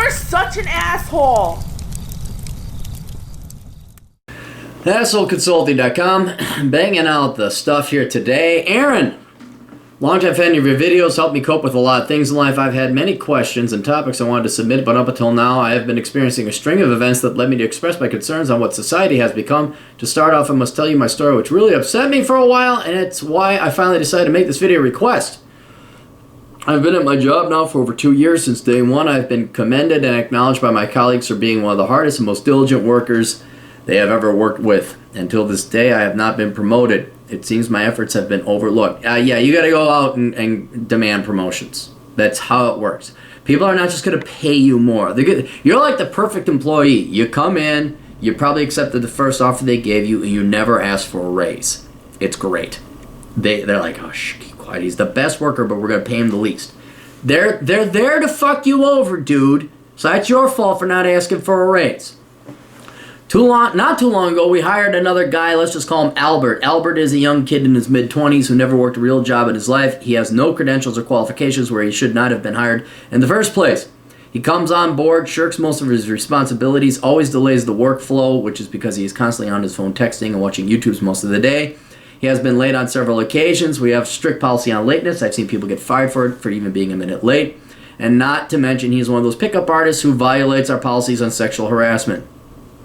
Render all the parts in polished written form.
You're such an asshole. AssholeConsulting.com, banging out the stuff here today. Aaron, longtime fan of your videos, helped me cope with a lot of things in life. I've had many questions and topics I wanted to submit, but up until now I have been experiencing a string of events that led me to express my concerns on what society has become. To start off, I must tell you my story, which really upset me for a while, and it's why I finally decided to make this video request. I've been at my job now for over 2 years. Since day one, I've been commended and acknowledged by my colleagues for being one of the hardest and most diligent workers they have ever worked with. Until this day, I have not been promoted. It seems my efforts have been overlooked. Yeah, you got to go out and demand promotions. That's how it works. People are not just going to pay you more. You're like the perfect employee. You come in, you probably accepted the first offer they gave you, and you never asked for a raise. It's great. They're like, oh, shh, keep quiet. He's the best worker, but we're going to pay him the least. They're there to fuck you over, dude. So that's your fault for not asking for a raise. Not too long ago, we hired another guy. Let's just call him Albert. Albert is a young kid in his mid-20s who never worked a real job in his life. He has no credentials or qualifications where he should not have been hired in the first place. He comes on board, shirks most of his responsibilities, always delays the workflow, which is because he is constantly on his phone texting and watching YouTubes most of the day. He has been late on several occasions. We have strict policy on lateness. I've seen people get fired for even being a minute late. And not to mention, he's one of those pickup artists who violates our policies on sexual harassment.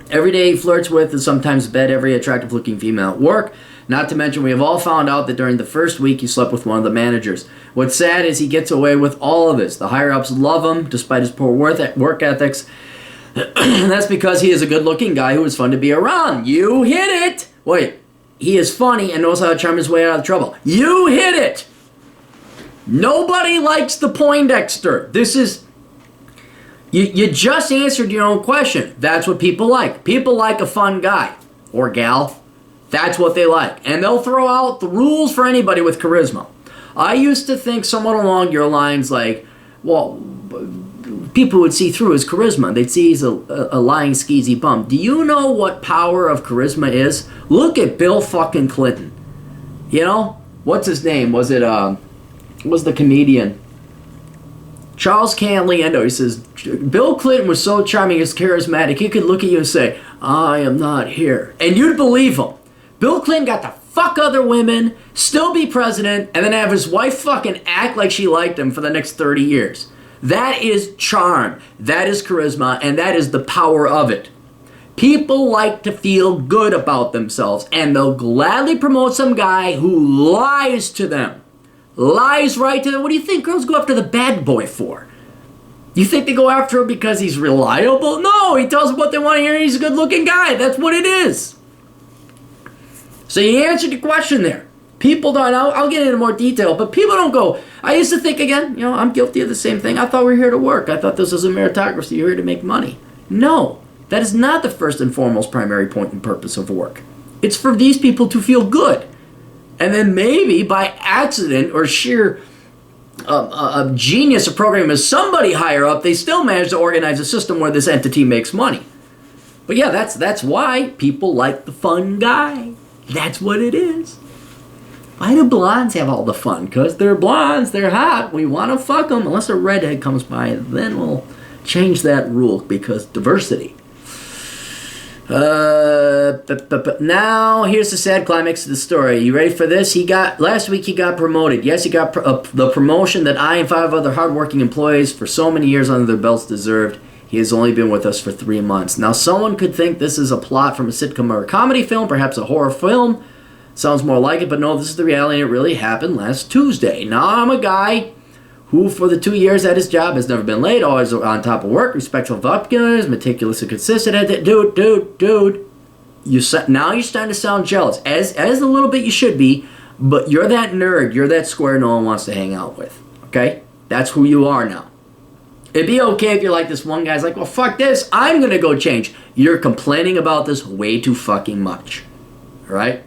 Every day he flirts with and sometimes bed every attractive-looking female at work. Not to mention, we have all found out that during the first week he slept with one of the managers. What's sad is he gets away with all of this. The higher-ups love him, despite his poor work ethics. That's because he is a good-looking guy who is fun to be around. You hit it! Wait, he is funny and knows how to charm his way out of trouble. You hit it! Nobody likes the Poindexter. This is... You just answered your own question. That's what people like. People like a fun guy or gal. That's what they like. And they'll throw out the rules for anybody with charisma. I used to think somewhat along your lines like, well, people would see through his charisma. They'd see he's a lying, skeezy bum. Do you know what power of charisma is? Look at Bill fucking Clinton. You know? What's his name? Was the comedian? Charles Canliendo, he says, Bill Clinton was so charming, he's charismatic, he could look at you and say, I am not here. And you'd believe him. Bill Clinton got to fuck other women, still be president, and then have his wife fucking act like she liked him for the next 30 years. That is charm, that is charisma, and that is the power of it. People like to feel good about themselves, and they'll gladly promote some guy who lies to them. Lies right to them. What do you think girls go after the bad boy for? You think they go after him because he's reliable? No, he tells them what they want to hear and he's a good-looking guy. That's what it is. So you answered the question there. People don't, I'll get into more detail, but people don't go, I used to think, again, I'm guilty of the same thing. I thought we were here to work. I thought this was a meritocracy. You're here to make money. No, that is not the first and foremost primary point and purpose of work. It's for these people to feel good. And then maybe by accident or sheer genius of programming as somebody higher up, they still manage to organize a system where this entity makes money. But yeah, that's why people like the fun guy. That's what it is. Why do blondes have all the fun? Because they're blondes, they're hot, we want to fuck them. Unless a redhead comes by, then we'll change that rule because diversity. Now, here's the sad climax of the story. You ready for this? Last week he got promoted. Yes, he got the promotion that I and 5 other hardworking employees for so many years under their belts deserved. He has only been with us for 3 months. Now, someone could think this is a plot from a sitcom or a comedy film, perhaps a horror film. Sounds more like it, but no, this is the reality. It really happened last Tuesday. Now, I'm a guy who, for the 2 years at his job, has never been late, always on top of work, respectful of upgoings, meticulous and consistent. Dude, now you're starting to sound jealous. As a little bit you should be, but you're that nerd, you're that square no one wants to hang out with, okay? That's who you are now. It'd be okay if you're like this one guy's like, well, fuck this, I'm going to go change. You're complaining about this way too fucking much, all right?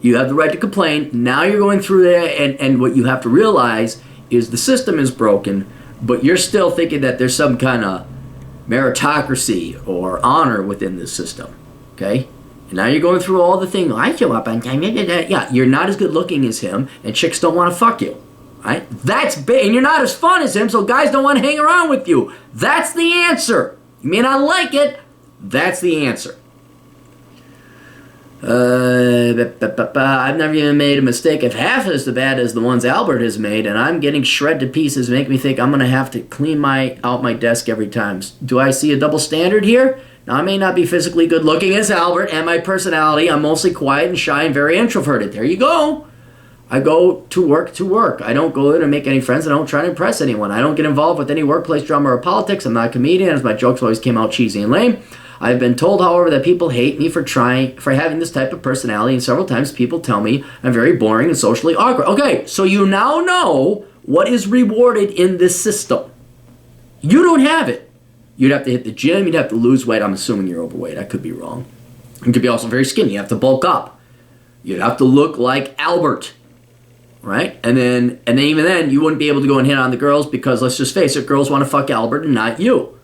You have the right to complain. Now you're going through there, and what you have to realize is the system is broken, but you're still thinking that there's some kind of meritocracy or honor within this system, okay? And now you're going through all the things. I show up on time. Yeah, you're not as good looking as him, and chicks don't want to fuck you, Right? That's big, and you're not as fun as him, so guys don't want to hang around with you. That's the answer. You may not like it. That's the answer. I've never even made a mistake if half as bad as the ones Albert has made, and I'm getting shred to pieces, make me think I'm going to have to clean out my desk every time. Do I see a double standard here? Now, I may not be physically good looking as Albert, and my personality, I'm mostly quiet and shy and very introverted. There you go. I go to work. I don't go in and make any friends. I don't try to impress anyone. I don't get involved with any workplace drama or politics. I'm not a comedian, as my jokes always came out cheesy and lame. I've been told, however, that people hate me for having this type of personality, and several times people tell me I'm very boring and socially awkward. Okay, so you now know what is rewarded in this system. You don't have it. You'd have to hit the gym. You'd have to lose weight. I'm assuming you're overweight. I could be wrong. You could be also very skinny. You have to bulk up. You'd have to look like Albert. Right? And then even then, you wouldn't be able to go and hit on the girls because, let's just face it, girls want to fuck Albert and not you.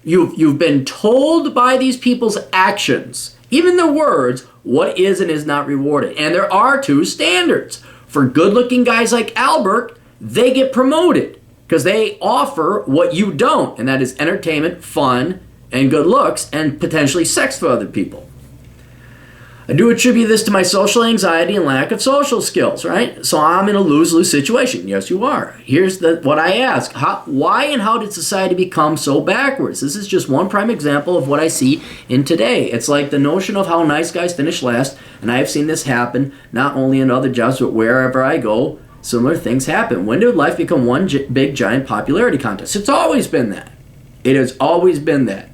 You've been told by these people's actions, even their words, what is and is not rewarded. And there are two standards. For good-looking guys like Albert, they get promoted because they offer what you don't, and that is entertainment, fun, and good looks, and potentially sex for other people. I do attribute this to my social anxiety and lack of social skills, right? So I'm in a lose-lose situation. Yes, you are. Here's what I ask. Why and how did society become so backwards? This is just one prime example of what I see in today. It's like the notion of how nice guys finish last, and I have seen this happen not only in other jobs, but wherever I go, similar things happen. When did life become one big, giant popularity contest? It's always been that. It has always been that.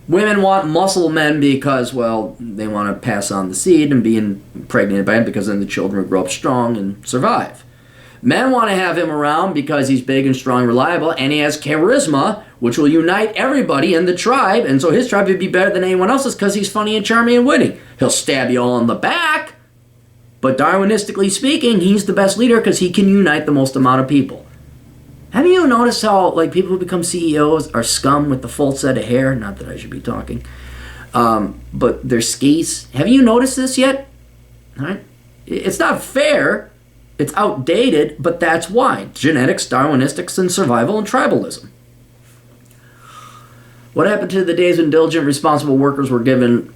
Women want muscle men because, well, they want to pass on the seed and be impregnated by him because then the children will grow up strong and survive. Men want to have him around because he's big and strong and reliable, and he has charisma, which will unite everybody in the tribe, and so his tribe would be better than anyone else's because he's funny and charming and witty. He'll stab you all in the back, but Darwinistically speaking, he's the best leader because he can unite the most amount of people. Have you noticed how, like, people who become CEOs are scum with the full set of hair? Not that I should be talking. But they're skis. Have you noticed this yet? All right? It's not fair. It's outdated, but that's why. Genetics, Darwinistics, and survival and tribalism. What happened to the days when diligent, responsible workers were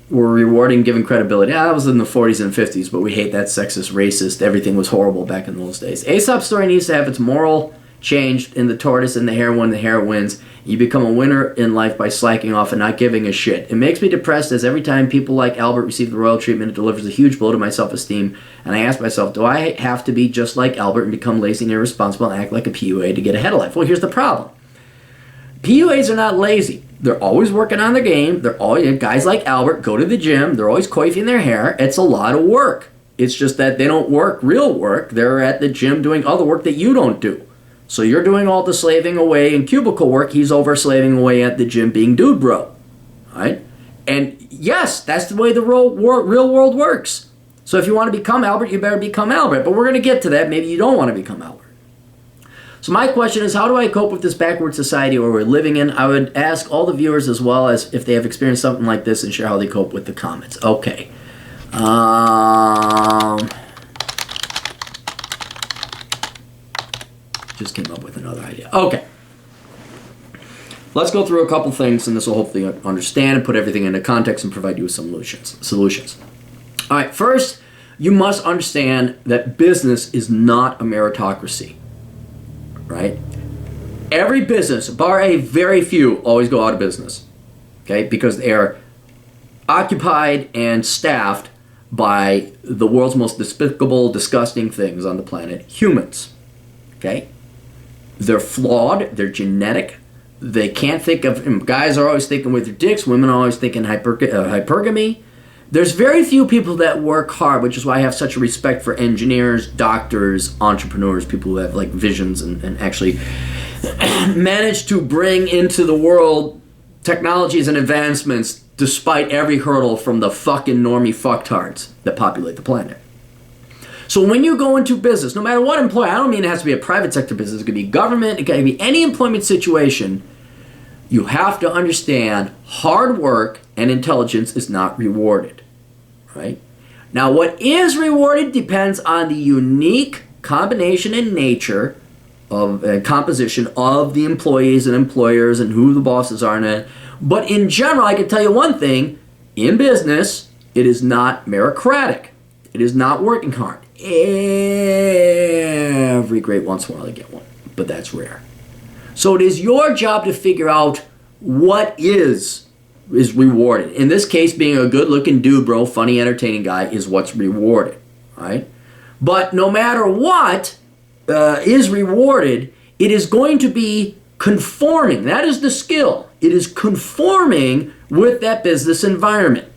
rewarded and given credibility? That was in the 40s and 50s, but we hate that, sexist, racist. Everything was horrible back in those days. Aesop's story needs to have its moral changed in the tortoise and the hare when the hare wins. You become a winner in life by slacking off and not giving a shit. It makes me depressed as every time people like Albert receive the royal treatment, it delivers a huge blow to my self-esteem. And I ask myself, do I have to be just like Albert and become lazy and irresponsible and act like a PUA to get ahead of life? Well, here's the problem. PUAs are not lazy. They're always working on their game. They're always, guys like Albert go to the gym. They're always coiffing their hair. It's a lot of work. It's just that they don't work real work. They're at the gym doing other work that you don't do. So you're doing all the slaving away in cubicle work. He's over slaving away at the gym being dude bro. Right? And yes, that's the way the real world works. So if you want to become Albert, you better become Albert. But we're going to get to that. Maybe you don't want to become Albert. So my question is, how do I cope with this backward society where we're living in? I would ask all the viewers as well as if they have experienced something like this and share how they cope with the comments. Okay. Just came up with another idea. Okay. Let's go through a couple things, and this will hopefully understand and put everything into context and provide you with some solutions. All right. First, you must understand that business is not a meritocracy. Right? Every business, bar a very few, always go out of business. Okay? Because they are occupied and staffed by the world's most despicable, disgusting things on the planet, humans. Okay? They're flawed, they're genetic, they can't think of, guys are always thinking with their dicks, women are always thinking hypergamy. There's very few people that work hard, which is why I have such a respect for engineers, doctors, entrepreneurs, people who have like visions and actually manage to bring into the world technologies and advancements despite every hurdle from the fucking normie fucktards that populate the planet. So when you go into business, no matter what employer, I don't mean it has to be a private sector business, it could be government, it could be any employment situation, you have to understand hard work and intelligence is not rewarded, right? Now what is rewarded depends on the unique combination and nature of composition of the employees and employers and who the bosses are in it. But in general, I can tell you one thing. In business, it is not meritocratic. It is not working hard. Every great once in a while they get one, but that's rare. So it is your job to figure out what is rewarded. In this case, being a good-looking dude, bro, funny, entertaining guy is what's rewarded, right? But no matter what is rewarded, it is going to be conforming. That is the skill. It is conforming with that business environment.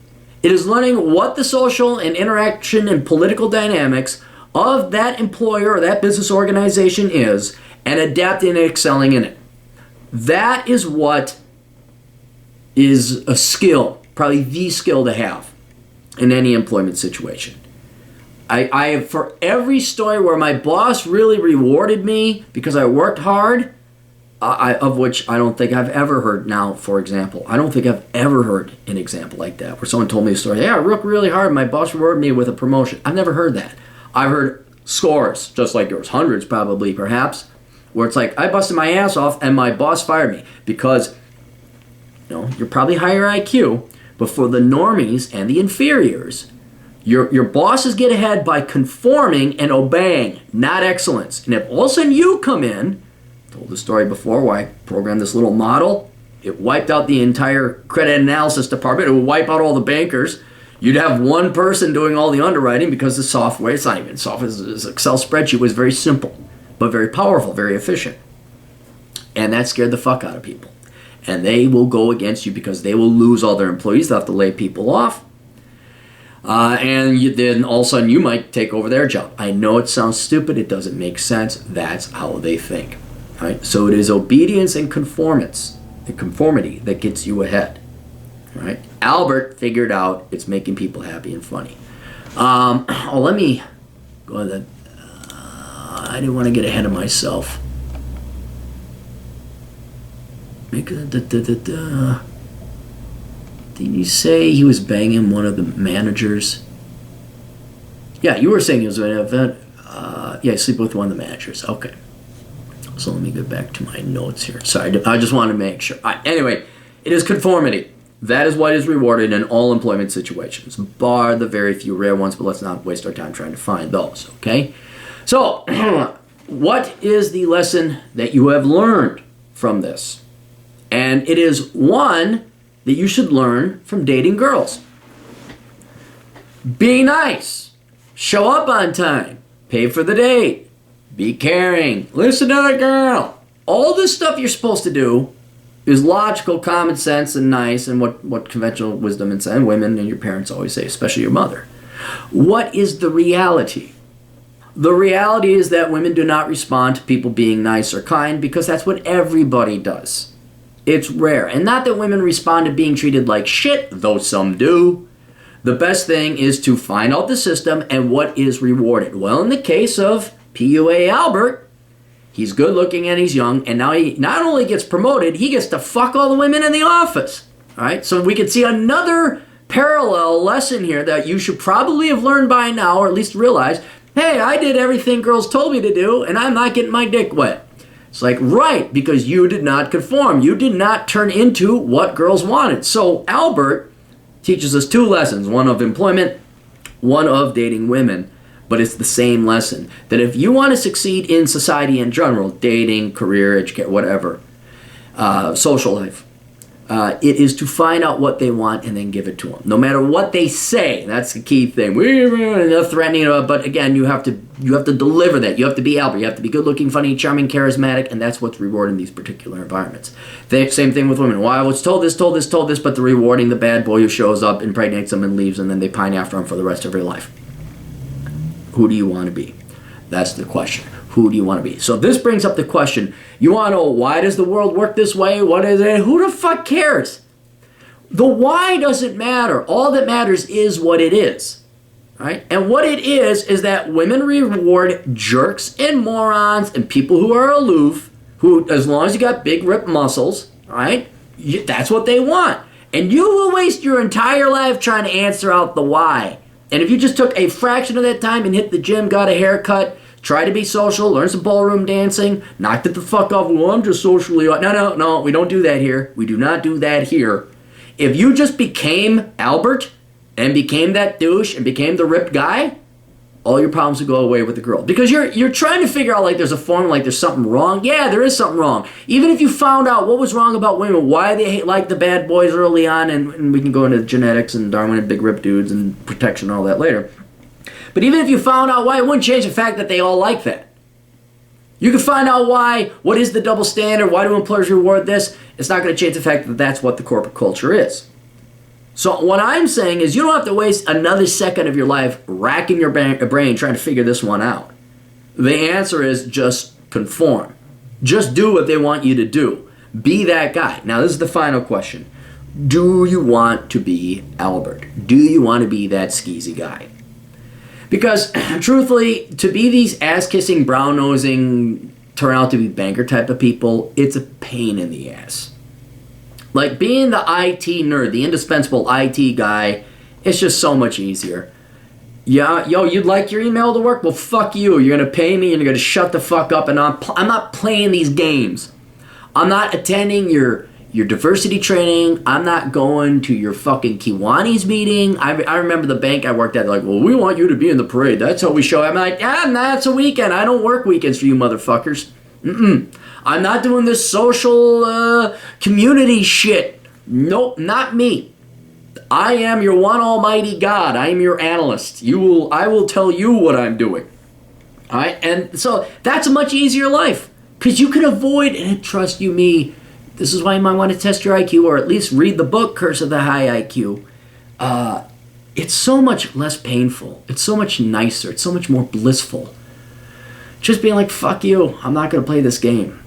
It is learning what the social and interaction and political dynamics of that employer or that business organization is and adapting and excelling in it. That is what is a skill, probably the skill to have in any employment situation. I have, for every story where my boss really rewarded me because I worked hard, of which I don't think I've ever heard now, for example. I don't think I've ever heard an example like that where someone told me a story, yeah, I worked really hard, my boss rewarded me with a promotion. I've never heard that. I've heard scores, just like yours, hundreds probably, perhaps, where it's like, I busted my ass off and my boss fired me because, you're probably higher IQ, but for the normies and the inferiors, your bosses get ahead by conforming and obeying, not excellence. And if all of a sudden you come in, told the story before where I programmed this little model. It wiped out the entire credit analysis department. It would wipe out all the bankers. You'd have one person doing all the underwriting because the software, it's not even software, this Excel spreadsheet was very simple, but very powerful, very efficient. And that scared the fuck out of people. And they will go against you because they will lose all their employees. They'll have to lay people off. Then all of a sudden you might take over their job. I know it sounds stupid. It doesn't make sense. That's how they think. Right? So it is obedience and conformance, the conformity that gets you ahead. Right? Albert figured out it's making people happy and funny. Let me go ahead. I didn't want to get ahead of myself. Didn't you say he was banging one of the managers? Yeah, you were saying he was an event. Sleep with one of the managers. Okay. So let me get back to my notes here. Sorry, I just wanted to make sure. Anyway, it is conformity. That is what is rewarded in all employment situations, bar the very few rare ones, but let's not waste our time trying to find those, okay? So, what is the lesson that you have learned from this? And it is one that you should learn from dating girls. Be nice. Show up on time. Pay for the date. Be caring. Listen to the girl. All this stuff you're supposed to do is logical, common sense, and nice, and what conventional wisdom and women and your parents always say, especially your mother. What is the reality? The reality is that women do not respond to people being nice or kind because that's what everybody does. It's rare. And not that women respond to being treated like shit, though some do. The best thing is to find out the system and what is rewarded. Well, in the case of PUA Albert, he's good looking and he's young, and now he not only gets promoted, he gets to fuck all the women in the office. All right, so we can see another parallel lesson here that you should probably have learned by now, or at least realize, hey, I did everything girls told me to do, and I'm not getting my dick wet. It's like, right, because you did not conform. You did not turn into what girls wanted. So Albert teaches us two lessons, one of employment, one of dating women. But it's the same lesson, that if you want to succeed in society in general, dating, career, education, whatever, social life, it is to find out what they want and then give it to them. No matter what they say, that's the key thing. They're threatening, but again, you have to deliver that. You have to be Albert. You have to be good looking, funny, charming, charismatic, and that's what's rewarded in these particular environments. Same thing with women. Well, I was told this, but they're rewarding the bad boy who shows up, impregnates them, and leaves, and then they pine after him for the rest of their life. Who do you want to be? That's the question. Who do you want to be? So this brings up the question, you want to know why does the world work this way? What is it? Who the fuck cares? The why doesn't matter. All that matters is what it is. Right? And what it is that women reward jerks and morons and people who are aloof, who, as long as you got big ripped muscles, right? That's what they want. And you will waste your entire life trying to answer out the why. And if you just took a fraction of that time and hit the gym, got a haircut, Try to be social, learn some ballroom dancing, knock it the fuck off. Well, I'm just socially... No, we don't do that here. We do not do that here. If you just became Albert and became that douche and became the ripped guy, all your problems would go away with the girl. Because you're trying to figure out, like, there's a formula, like there's something wrong. Yeah, there is something wrong. Even if you found out what was wrong about women, why they like the bad boys early on, and we can go into genetics and Darwin and big ripped dudes and protection and all that later. But even if you found out why, it wouldn't change the fact that they all like that. You can find out why, what is the double standard, why do employers reward this? It's not going to change the fact that that's what the corporate culture is. So what I'm saying is you don't have to waste another second of your life racking your brain trying to figure this one out. The answer is just conform. Just do what they want you to do. Be that guy. Now this is the final question. Do you want to be Albert? Do you want to be that skeezy guy? Because, truthfully, to be these ass-kissing, brown-nosing, turn out to be banker type of people, it's a pain in the ass. Like, being the IT nerd, the indispensable IT guy, it's just so much easier. Yeah, yo, you'd like your email to work? Well, fuck you. You're going to pay me and you're going to shut the fuck up, and I'm not playing these games. I'm not attending your diversity training. I'm not going to your fucking Kiwanis meeting. I remember the bank I worked at, like, well, we want you to be in the parade. That's how we show. I'm like, that's a weekend. I don't work weekends for you motherfuckers. I'm not doing this social community shit. Nope, not me. I am your one almighty God. I am your analyst. I will tell you what I'm doing. All right? And so that's a much easier life because you can avoid, and trust you me, this is why you might want to test your IQ or at least read the book, Curse of the High IQ. It's so much less painful. It's so much nicer. It's so much more blissful. Just being like, fuck you. I'm not going to play this game.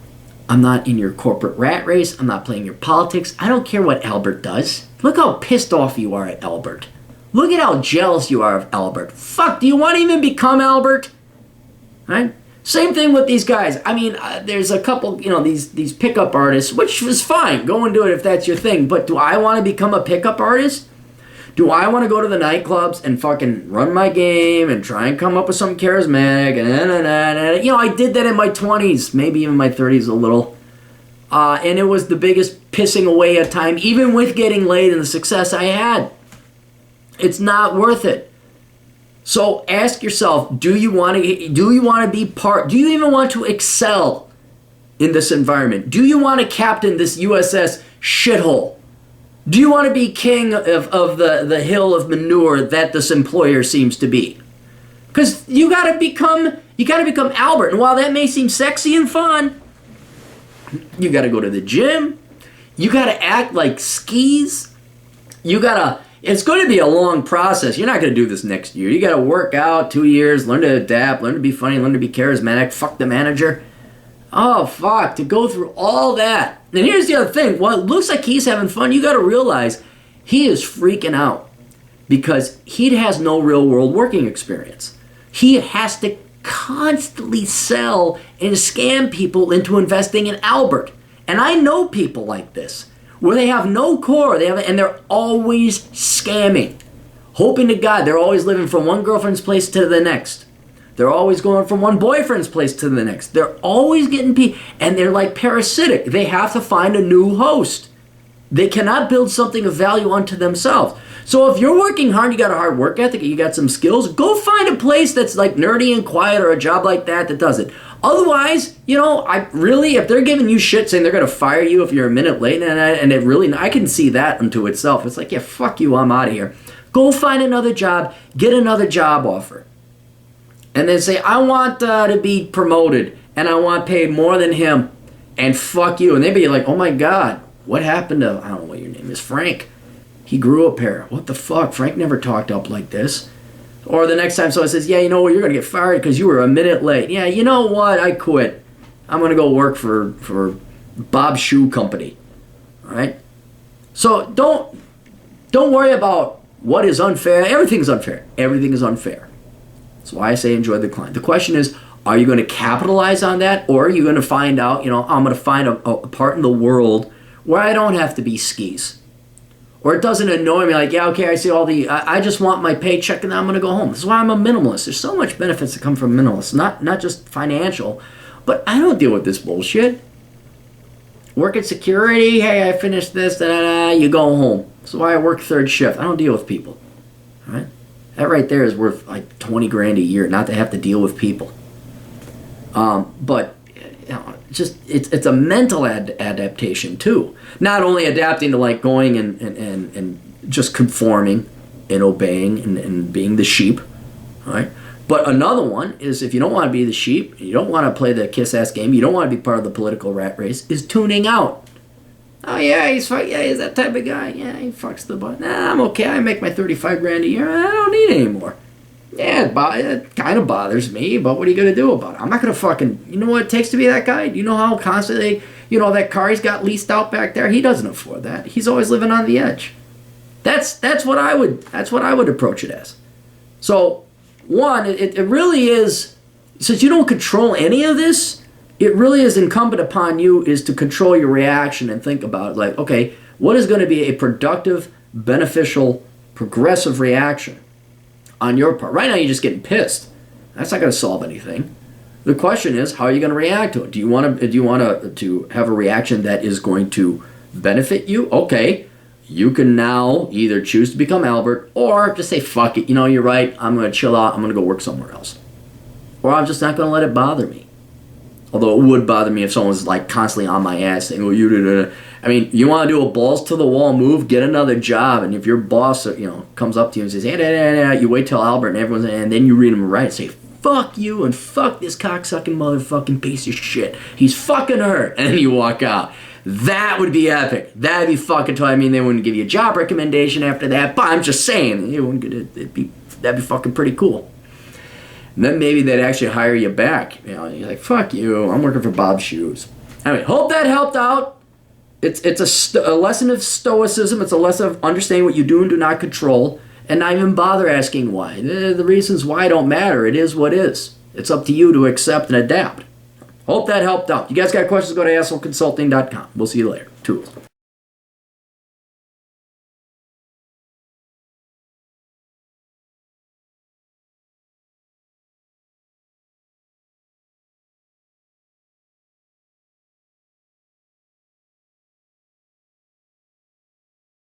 I'm not in your corporate rat race. I'm not playing your politics. I don't care what Albert does. Look how pissed off you are at Albert. Look at how jealous you are of Albert. Fuck, do you want to even become Albert? Right? Same thing with these guys. I mean, there's a couple, these pickup artists, which is fine. Go and do it if that's your thing. But do I want to become a pickup artist? Do I want to go to the nightclubs and fucking run my game and try and come up with something charismatic? And I did that in my 20s, maybe even my 30s a little. And it was the biggest pissing away at time, even with getting laid and the success I had. It's not worth it. So ask yourself, do you want to be part, do you even want to excel in this environment? Do you want to captain this USS shithole? Do you want to be king of the hill of manure that this employer seems to be? Because you gotta become Albert. And while that may seem sexy and fun, you gotta go to the gym. You gotta act like skis. It's going to be a long process. You're not going to do this next year. You got to work out 2 years, learn to adapt, learn to be funny, learn to be charismatic. Fuck the manager. Oh, fuck. To go through all that. And here's the other thing. While it looks like he's having fun, you got to realize he is freaking out because he has no real world working experience. He has to constantly sell and scam people into investing in Albert. And I know people like this, where they have no core, and they're always scamming. Hoping to God, they're always living from one girlfriend's place to the next. They're always going from one boyfriend's place to the next. They're always getting and they're like parasitic. They have to find a new host. They cannot build something of value unto themselves. So if you're working hard, you got a hard work ethic, you got some skills, go find a place that's like nerdy and quiet or a job like that does it. Otherwise, if they're giving you shit saying they're going to fire you if you're a minute late, I can see that unto itself. It's like, yeah, fuck you, I'm out of here. Go find another job, get another job offer. And then say, I want to be promoted, and I want paid more than him, and fuck you. And they'd be like, oh my God, what happened to, I don't know what your name is, Frank. He grew up here. What the fuck? Frank never talked up like this. Or the next time someone says, yeah, you know what, you're going to get fired because you were a minute late. Yeah, you know what, I quit. I'm going to go work for Bob's Shoe Company. All right? So don't worry about what is unfair. Everything's unfair. Everything is unfair. That's why I say enjoy the climb. The question is, are you going to capitalize on that? Or are you going to find out, I'm going to find a part in the world where I don't have to be skis. Or it doesn't annoy me like, yeah, okay, I see all the, I just want my paycheck and then I'm going to go home. This is why I'm a minimalist. There's so much benefits that come from minimalists, not just financial, but I don't deal with this bullshit. Work at security, hey, I finished this, you go home. That's why I work third shift. I don't deal with people. All right? That right there is worth like 20 grand a year, not to have to deal with people. But you know, just it's a mental adaptation too. Not only adapting to like going and just conforming and obeying and being the sheep, right? But another one is if you don't want to be the sheep, you don't want to play the kiss-ass game, you don't want to be part of the political rat race, is tuning out. Oh yeah, he's that type of guy. Yeah, he fucks the butt. Nah, I'm okay. I make my 35 grand a year. I don't need it anymore. Yeah, it kind of bothers me, but what are you going to do about it? I'm not going to fucking... You know what it takes to be that guy? You know how constantly... You know, that car he's got leased out back there? He doesn't afford that. He's always living on the edge. That's what I would approach it as. So, one, it really is... Since you don't control any of this, it really is incumbent upon you is to control your reaction and think about it. Like, okay, what is going to be a productive, beneficial, progressive reaction on your part? Right now you're just getting pissed. That's not going to solve anything. The question is, how are you going to react to it? Do you want to have a reaction that is going to benefit you? Okay, you can now either choose to become Albert or just say, fuck it, you know, you're right, I'm going to chill out, I'm going to go work somewhere else. Or I'm just not going to let it bother me. Although it would bother me if someone's like constantly on my ass saying, well, you did. I mean, you want to do a balls to the wall move, get another job, and if your boss, comes up to you and says, hey, you wait till Albert and then you read him right and say, fuck you and fuck this cocksucking motherfucking piece of shit. He's fucking her, and then you walk out. That would be epic. That'd be fucking tough. I mean, they wouldn't give you a job recommendation after that, but I'm just saying, that'd be fucking pretty cool. And then maybe they'd actually hire you back. You know, you're like, fuck you, I'm working for Bob's Shoes. Anyway, hope that helped out. It's a lesson of stoicism. It's a lesson of understanding what you do and do not control, and not even bother asking why. The reasons why don't matter. It is what is. It's up to you to accept and adapt. Hope that helped out. You guys got questions, go to assholeconsulting.com. We'll see you later. Toodles.